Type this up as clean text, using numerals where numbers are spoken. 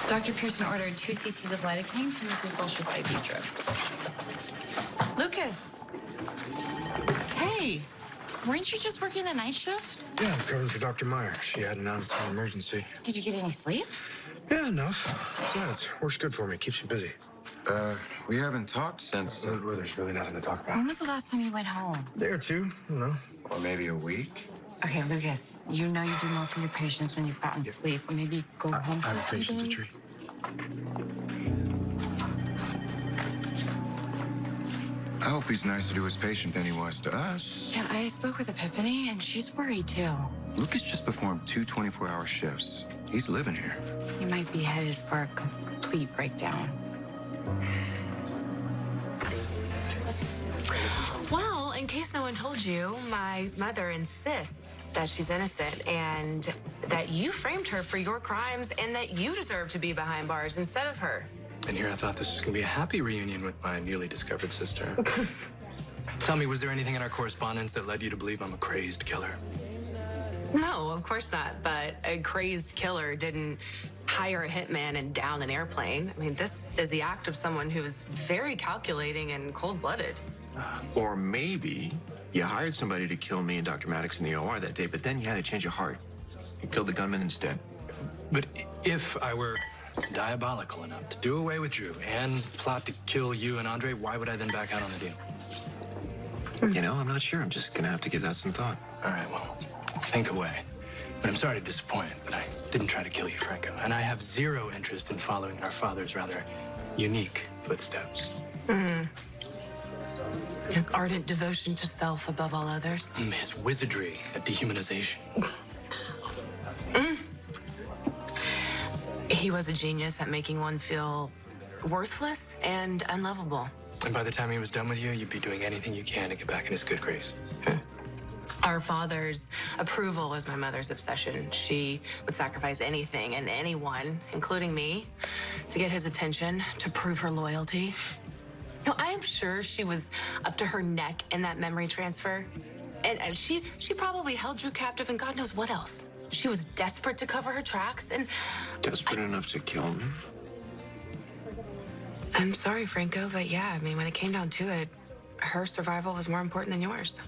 Dr. Pearson ordered 2 cc's of lidocaine for Mrs. Welsh's IV drip. Lucas. Hey, weren't you just working the night shift? Yeah, I'm covering for Dr. Meyer. She had an out-of-town emergency. Did you get any sleep? Yeah, enough. Besides, works good for me. Keeps me busy. We haven't talked since... Well, there's really nothing to talk about. When was the last time you went home? A day or two, you know. Or maybe a week? Okay, Lucas, you know you do more for your patients when you've gotten sleep. Maybe go home for I have a few patients to days. I hope he's nicer to his patient than he was to us. Yeah, I spoke with Epiphany, and she's worried, too. Lucas just performed 2 24-hour shifts. He's living here. You might be headed for a complete breakdown. Well, in case no one told you, my mother insists that she's innocent and that you framed her for your crimes and that you deserve to be behind bars instead of her. And here I thought this was going to be a happy reunion with my newly discovered sister. Tell me, was there anything in our correspondence that led you to believe I'm a crazed killer? No, of course not. But a crazed killer didn't hire a hitman and down an airplane. I mean, this is the act of someone who's very calculating and cold-blooded. Or maybe you hired somebody to kill me and Dr. Maddox in the OR that day, but then you had a change of heart. You killed the gunman instead. But if I were diabolical enough to do away with Drew and plot to kill you and Andre, why would I then back out on the deal? You know, I'm not sure. I'm just gonna have to give that some thought. All right, well, think away. But I'm sorry to disappoint, but I didn't try to kill you, Franco. And I have zero interest in following our father's rather unique footsteps. His ardent devotion to self above all others. His wizardry at dehumanization. He was a genius at making one feel worthless and unlovable. And by the time he was done with you, you'd be doing anything you can to get back in his good graces. Our father's approval was my mother's obsession. She would sacrifice anything and anyone, including me, to get his attention, to prove her loyalty. You know, I'm sure she was up to her neck in that memory transfer. And she probably held Drew captive and God knows what else. She was desperate to cover her tracks and... Desperate enough to kill me? I'm sorry, Franco, but yeah, I mean, when it came down to it, her survival was more important than yours.